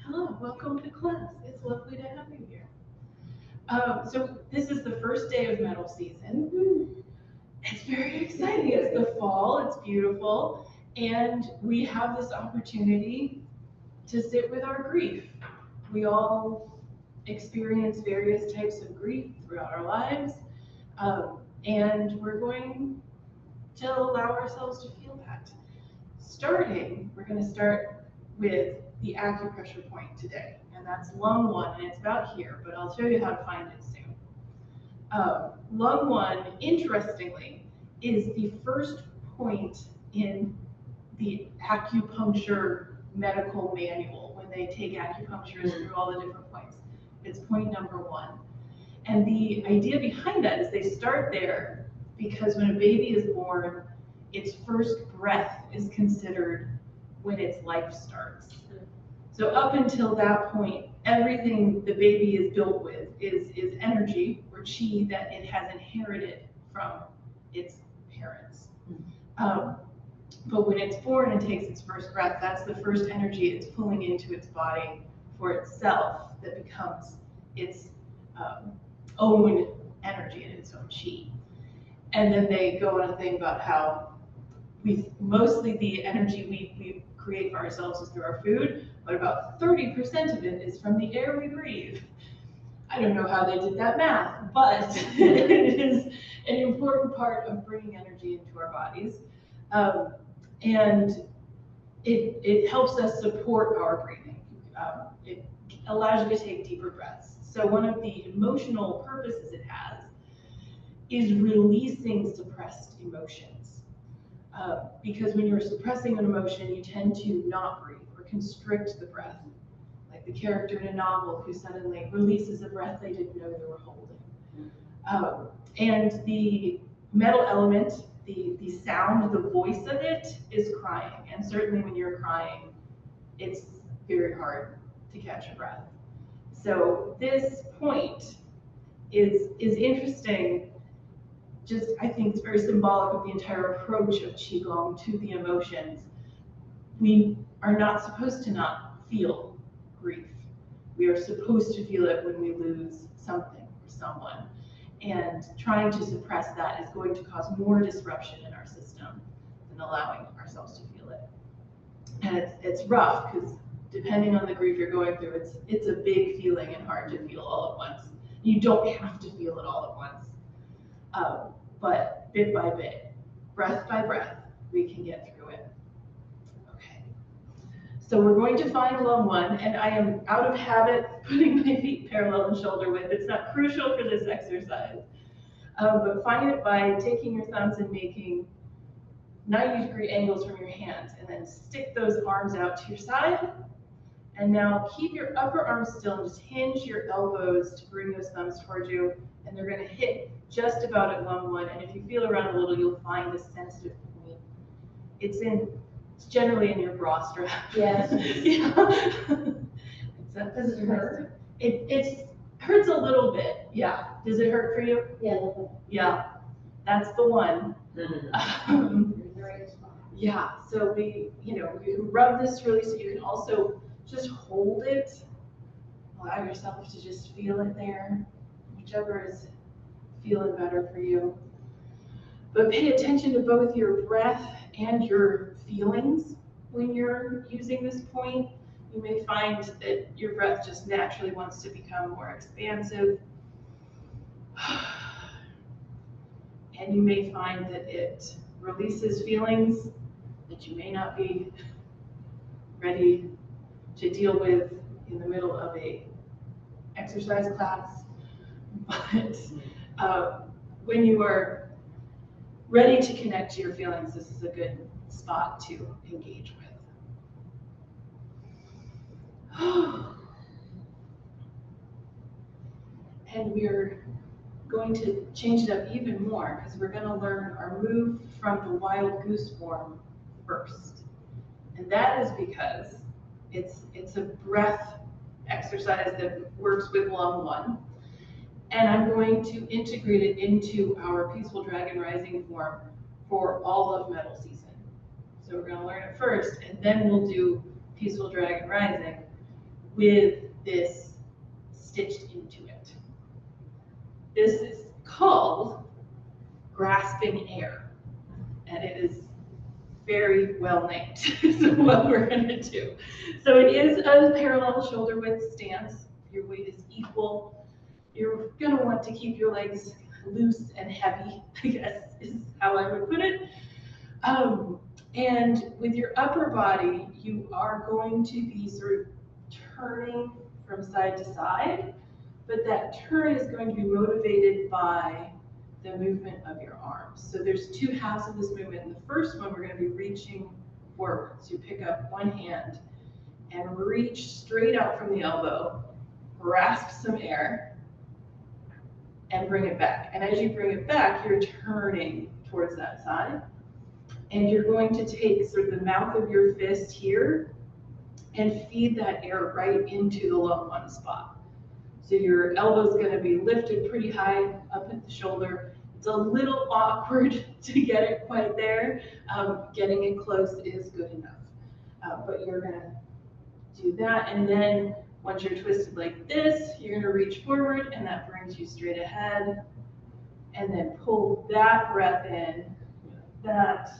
Hello, welcome to class. It's lovely to have you here. So this is the first day of metal season. It's very exciting. It's the fall, it's beautiful, and we have this opportunity to sit with our grief. We all experience various types of grief throughout our lives, and we're going to allow ourselves to feel that. We're going to start with the acupressure point today, and that's lung one, and it's about here, but I'll show you how to find it soon. Lung one, interestingly, is the first point in the acupuncture medical manual when they take acupuncturists through all the different points. It's point number one. And the idea behind that is they start there because when a baby is born, its first breath is considered when its life starts. So up until that point, everything the baby is built with is energy or chi that it has inherited from its parents. But when it's born and takes its first breath, that's the first energy it's pulling into its body for itself that becomes its own energy and its own chi. And then they go on a thing about how mostly the energy we create for ourselves is through our food, but about 30% of it is from the air we breathe. I don't know how they did that math, but it is an important part of bringing energy into our bodies. And it helps us support our breathing. It allows you to take deeper breaths. So one of the emotional purposes it has is releasing suppressed emotions. Because when you're suppressing an emotion, you tend to not breathe or constrict the breath, like the character in a novel who suddenly releases a breath they didn't know they were holding. And the metal element, the sound, the voice of it is crying. And certainly when you're crying, it's very hard to catch your breath. So this point is interesting. Just, I think it's very symbolic of the entire approach of Qigong to the emotions. We are not supposed to not feel grief. We are supposed to feel it when we lose something or someone. And trying to suppress that is going to cause more disruption in our system than allowing ourselves to feel it. And it's rough because depending on the grief you're going through, it's a big feeling and hard to feel all at once. You don't have to feel it all at once. But bit by bit, breath by breath, we can get through it. Okay. So we're going to find lung one, and I am out of habit putting my feet parallel and shoulder width. It's not crucial for this exercise. But find it by taking your thumbs and making 90-degree angles from your hands, and then stick those arms out to your side. And now keep your upper arms still and just hinge your elbows to bring those thumbs towards you. And they're going to hit just about at lung one. And if you feel around a little, you'll find this sensitive point. It's generally in your bra strap. Yes. Yeah. Does it hurt? It hurts a little bit. Yeah. Does it hurt for you? Yeah, a little bit. Yeah. That's the one. Yeah. So we rub this really so you can also just hold it. Allow yourself to just feel it there, whichever is feeling better for you. But pay attention to both your breath and your feelings when you're using this point. You may find that your breath just naturally wants to become more expansive. And you may find that it releases feelings that you may not be ready to deal with in the middle of a exercise class. But when you are ready to connect to your feelings, this is a good spot to engage with. And we're going to change it up even more because we're going to learn our move from the Wild Goose form first. And that is because it's a breath exercise that works with lung one. And I'm going to integrate it into our Peaceful Dragon Rising form for all of metal season. So we're going to learn it first, and then we'll do Peaceful Dragon Rising with this stitched into it. This is called grasping air, and it is very well named. So what we're going to do. So it is a parallel shoulder width stance. Your weight is equal. You're going to want to keep your legs loose and heavy, I guess is how I would put it. And with your upper body, you are going to be sort of turning from side to side, but that turn is going to be motivated by the movement of your arms. So there's two halves of this movement. In the first one, we're going to be reaching forward. So you pick up one hand and reach straight out from the elbow, grasp some air, and bring it back. And as you bring it back, you're turning towards that side. And you're going to take sort of the mouth of your fist here and feed that air right into the low one spot. So your elbow is going to be lifted pretty high up at the shoulder. It's a little awkward to get it quite there. Getting it close is good enough. But you're going to do that. And then once you're twisted like this, you're going to reach forward, and that brings you straight ahead. And then pull that breath in like that.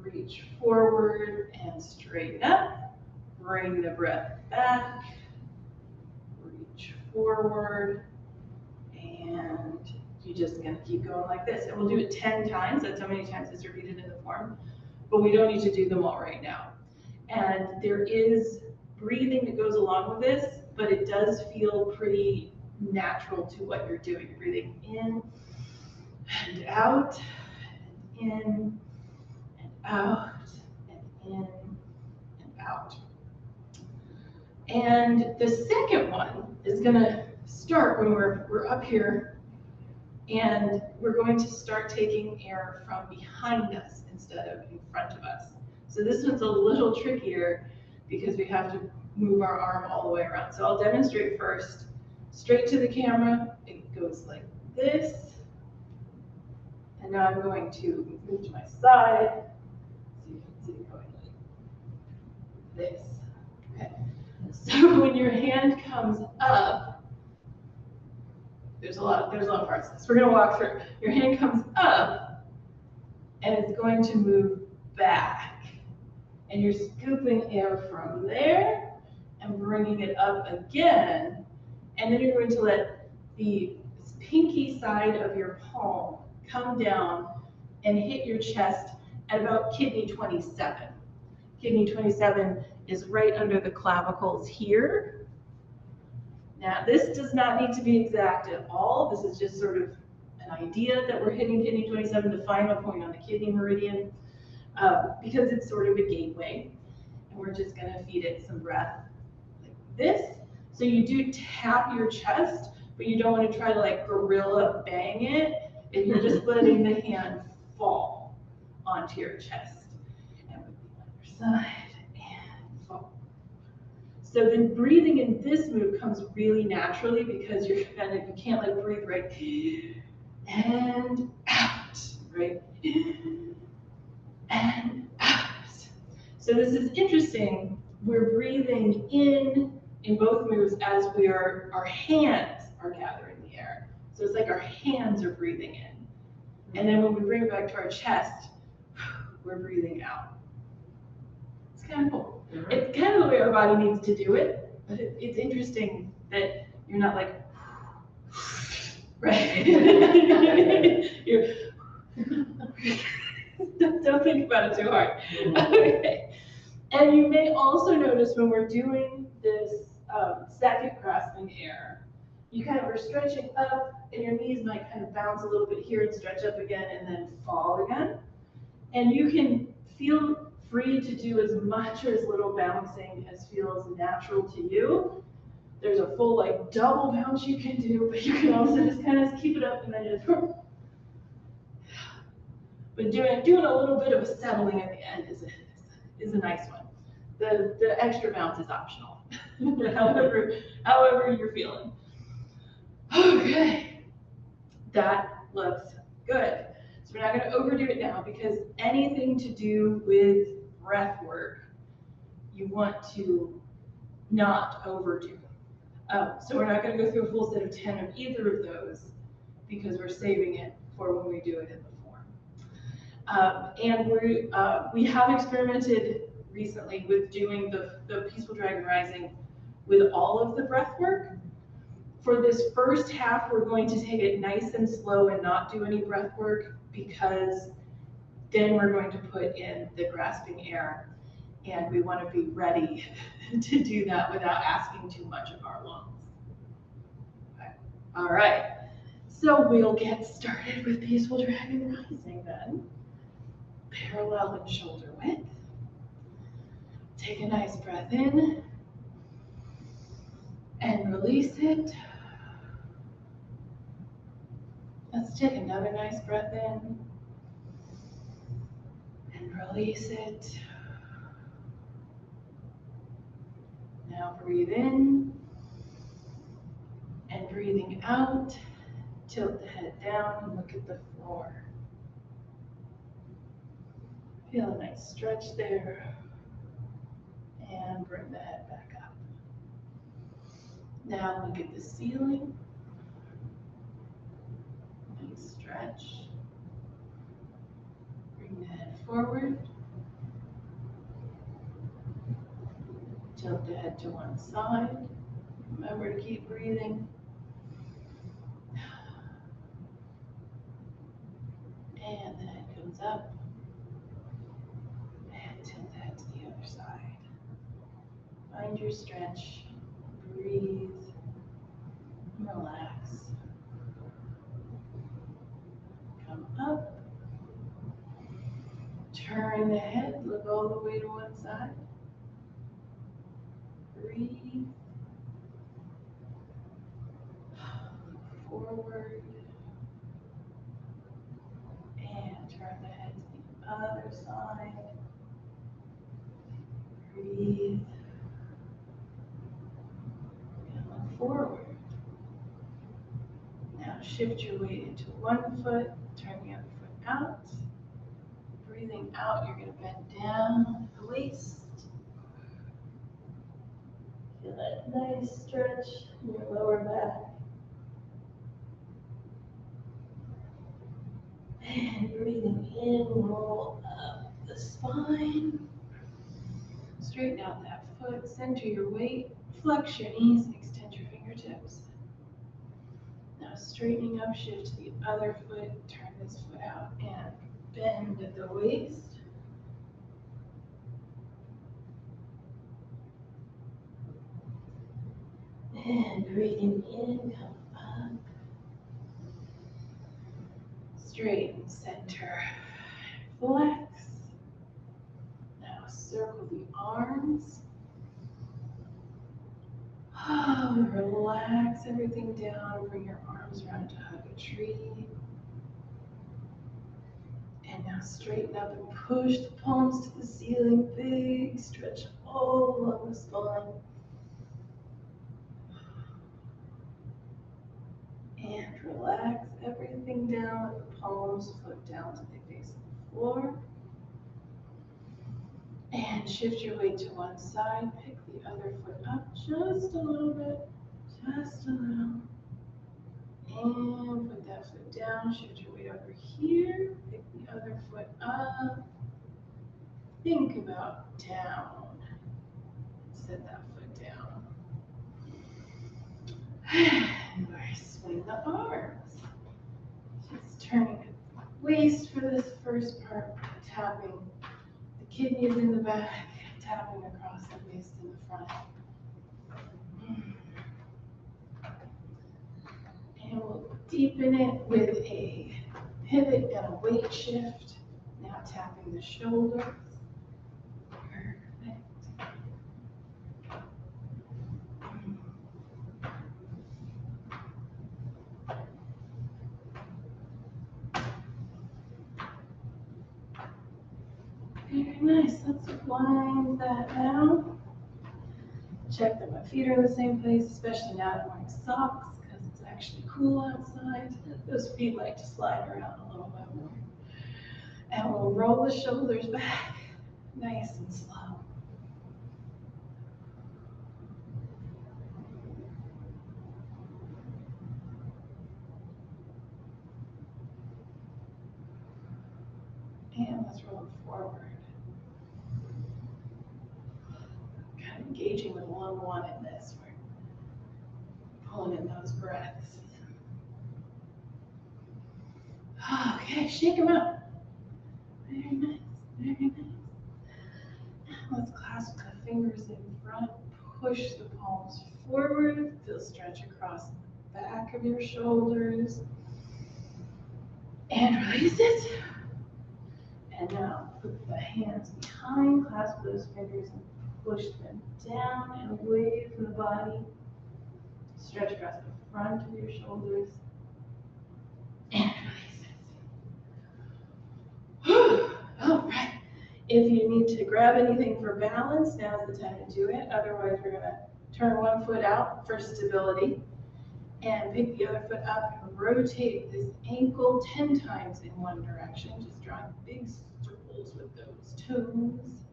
Reach forward and straighten up. Bring the breath back. Reach forward. And you're just going to keep going like this. And we'll do it 10 times. That's how many times it's repeated in the form. But we don't need to do them all right now. And there is breathing that goes along with this, but it does feel pretty natural to what you're doing. You're breathing in and out, and in, out, and in, and out. And the second one is going to start when we're up here, and we're going to start taking air from behind us instead of in front of us. So this one's a little trickier because we have to move our arm all the way around. So I'll demonstrate first. Straight to the camera, it goes like this. And now I'm going to move to my side. So you can see it going like this. Okay. So when your hand comes up, there's a lot of parts of this. We're going to walk through. Your hand comes up, and it's going to move back. And you're scooping air from there and bringing it up again. And then you're going to let the pinky side of your palm come down and hit your chest at about kidney 27. Kidney 27 is right under the clavicles here. Now, this does not need to be exact at all. This is just sort of an idea that we're hitting kidney 27, the final point on the kidney meridian, because it's sort of a gateway. And we're just going to feed it some breath like this. So you do tap your chest, but you don't want to try to like gorilla bang it. And you're just letting the hand fall onto your chest. And with the other side, and fall. So then breathing in this move comes really naturally because you can't like breathe right and out, right? And out. So this is interesting. We're breathing in both moves as our hands are gathering the air. So it's like our hands are breathing in. And then when we bring it back to our chest, we're breathing out. It's kind of cool. It's kind of the way our body needs to do it, but it's interesting that you're not like, right? Don't think about it too hard. Okay. And you may also notice when we're doing this second grasping air, you kind of are stretching up, and your knees might kind of bounce a little bit here and stretch up again and then fall again. And you can feel free to do as much or as little bouncing as feels natural to you. There's a full like double bounce you can do, but you can also just kind of keep it up and then just. But doing a little bit of a settling at the end is a nice one. The extra bounce is optional, however you're feeling. Okay, that looks good. So we're not going to overdo it now because anything to do with breath work, you want to not overdo. So we're not going to go through a full set of 10 of either of those because we're saving it for when we do it in the form. And we have experimented recently with doing the Peaceful Dragon Rising with all of the breath work. For this first half, we're going to take it nice and slow and not do any breath work because then we're going to put in the grasping air, and we want to be ready to do that without asking too much of our lungs. Okay. All right, so we'll get started with Peaceful Dragon Rising then. Parallel and shoulder width. Take a nice breath in and release it. Let's take another nice breath in and release it. Now breathe in and breathing out, tilt the head down and look at the floor. Feel a nice stretch there and bring the head back up. Now look at the ceiling. Nice stretch. Bring the head forward. Tilt the head to one side. Remember to keep breathing. And the head comes up. And tilt the head to the other side. Find your stretch. Breathe. Relax. Come up. Turn the head. Look all the way to one side. Breathe. Forward. And turn the head to the other side. Breathe. And look forward. Now shift your weight into one foot. Turn the other foot out. Breathing out, you're going to bend down at the waist. Feel that nice stretch in your lower back. And breathing in, roll up the spine. Straighten out that foot, center your weight, flex your knees, extend your fingertips. Now straightening up, shift to the other foot, turn this foot out and bend at the waist. And breathing in, come up. Straighten, center, flex. Now circle the arms. Oh, relax everything down. Bring your arms around to hug a tree. And now straighten up and push the palms to the ceiling. Big stretch all along the spine. And relax everything down. The palms foot down to the face of the floor. And shift your weight to one side. Pick the other foot up just a little bit. Just a little. And put that foot down. Shift your weight over here. Pick the other foot up. Think about down. Set that foot down. And we're swing the arms. Just turning the waist for this first part. Tapping the kidneys in the back. Tapping across the waist in the front. And we'll deepen it with a pivot and a weight shift. Now tapping the shoulders. Perfect. Very nice. Let's wind that down. Check that my feet are in the same place, especially now that I'm wearing socks because it's actually cool outside. Those feet like to slide around a little bit more. And we'll roll the shoulders back, nice and slow. let's roll it forward. Kind of engaging with lung one in this. We're pulling in those breaths. Okay, shake them out. Very nice, very nice. Let's clasp the fingers in front, push the palms forward, feel stretch across the back of your shoulders. And release it. And now put the hands behind, clasp those fingers and push them down and away from the body. Stretch across the front of your shoulders. And release it. All right. If you need to grab anything for balance, now's the time to do it. Otherwise, we're going to turn one foot out for stability and pick the other foot up and rotate this ankle 10 times in one direction, just drawing big circles with those toes.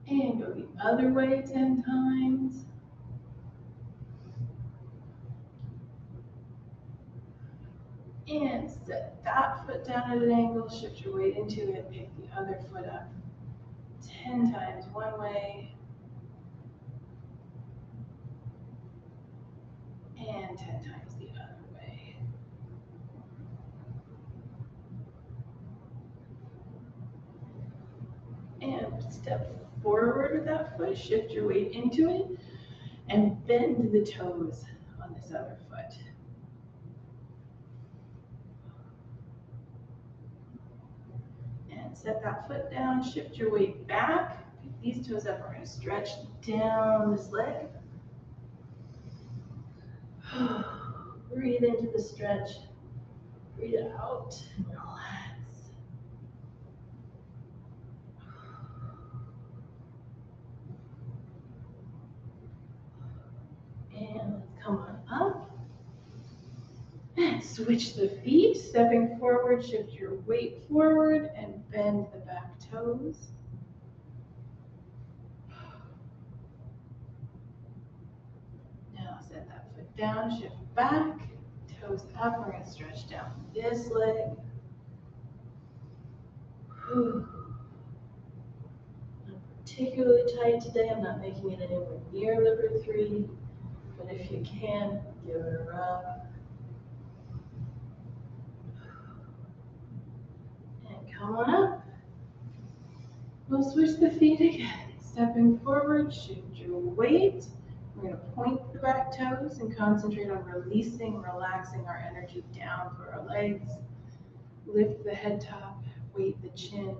And go the other way 10 times. And set that foot down at an angle, shift your weight into it, pick the other foot up 10 times one way. And 10 times the other way. And step forward with that foot, shift your weight into it, and bend the toes on this other foot. And set that foot down, shift your weight back, pick these toes up, we're going to stretch down this leg. Breathe into the stretch, breathe out, relax. And let's come on up. And switch the feet, stepping forward, shift your weight forward and bend the back toes. Now set that foot down, shift back, toes up. We're going to stretch down this leg. I'm particularly tight today. I'm not making it anywhere near liver 3, but if you can, give it a rub. And come on up. We'll switch the feet again. Stepping forward, shift your weight. We're going to point the back toes and concentrate on releasing, relaxing our energy down through our legs. Lift the head top, weight the chin.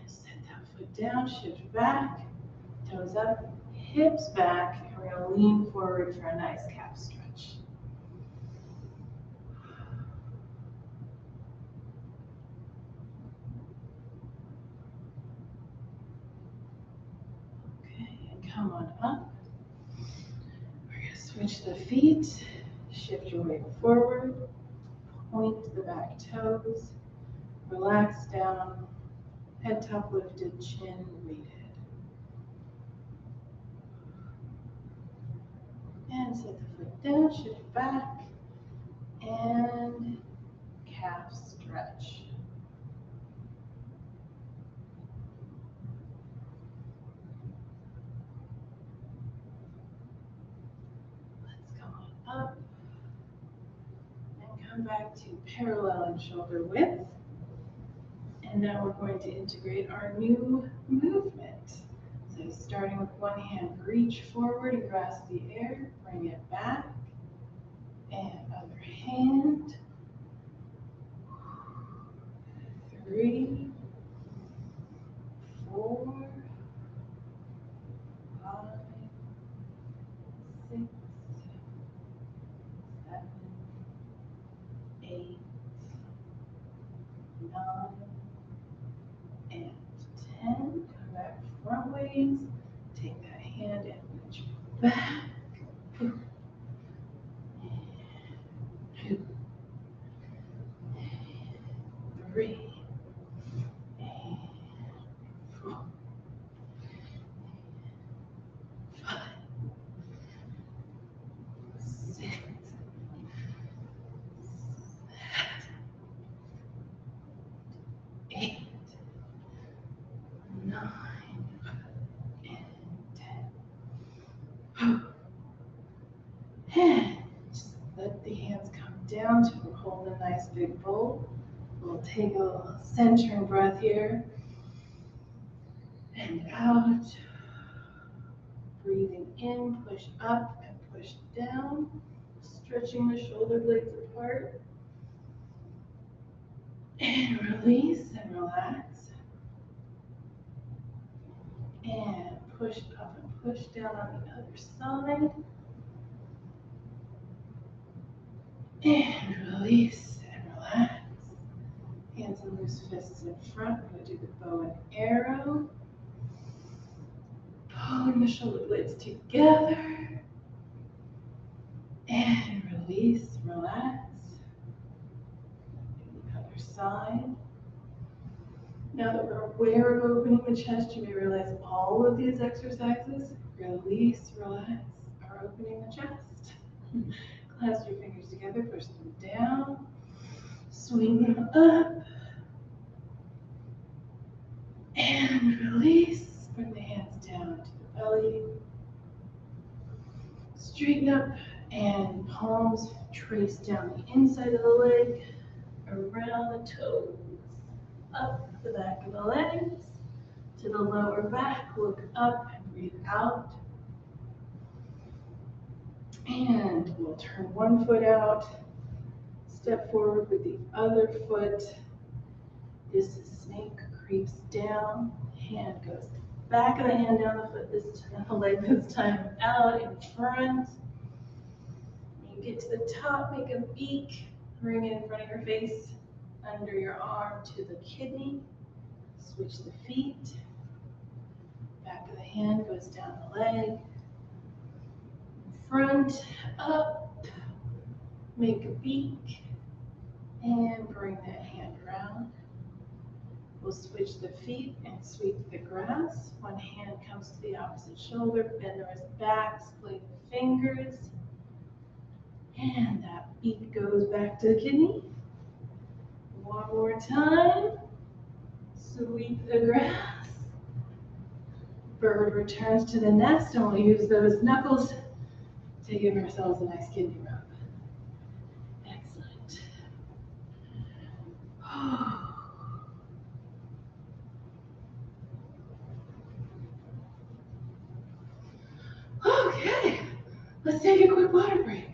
Set that foot down, shift back, toes up, hips back, and we're going to lean forward for a nice calf stretch. Okay, and come on up. We're going to switch the feet, shift your weight forward, point the back toes, relax down, head top lifted, chin weighted. And set the foot down, shift back, and calf stretch. Let's come on up and come back to parallel and shoulder width. And now we're going to integrate our new movement. So starting with one hand, reach forward and grasp the air, bring it back, and other hand. 3, 4, 5, 6, 7, 8, 9, and 10. Come back front ways. Take that hand and reach back. 2, 3, 4, 5, 6, And just let the hands come down to hold a nice big bowl. We'll take a little centering breath here. And out. Breathing in, push up and push down. Stretching the shoulder blades apart. And release and relax. And push up and push down on the other side. And release and relax. Hands and loose fists in front. We're going to do the bow and arrow. Pulling the shoulder blades together. And release, relax. The other side. Now that we're aware of opening the chest, you may realize all of these exercises, release, relax, are opening the chest. Clasp your fingers together, push them down, swing them up, and release. Bring the hands down to the belly. Straighten up, and palms trace down the inside of the leg, around the toes, up the back of the legs, to the lower back. Look up and breathe out. And we'll turn one foot out, step forward with the other foot. This snake creeps down, hand goes back of the hand down the foot this time, the leg this time out in front. You get to the top, make a beak, bring it in front of your face, under your arm to the kidney. Switch the feet. Back of the hand goes down the leg. Front, up, make a beak, and bring that hand around. We'll switch the feet and sweep the grass. One hand comes to the opposite shoulder, bend the wrist back, split the fingers. And that beak goes back to the kidney. One more time. Sweep the grass. Bird returns to the nest, and we'll use those knuckles to give ourselves a nice kidney rub. Excellent. Okay, let's take a quick water break.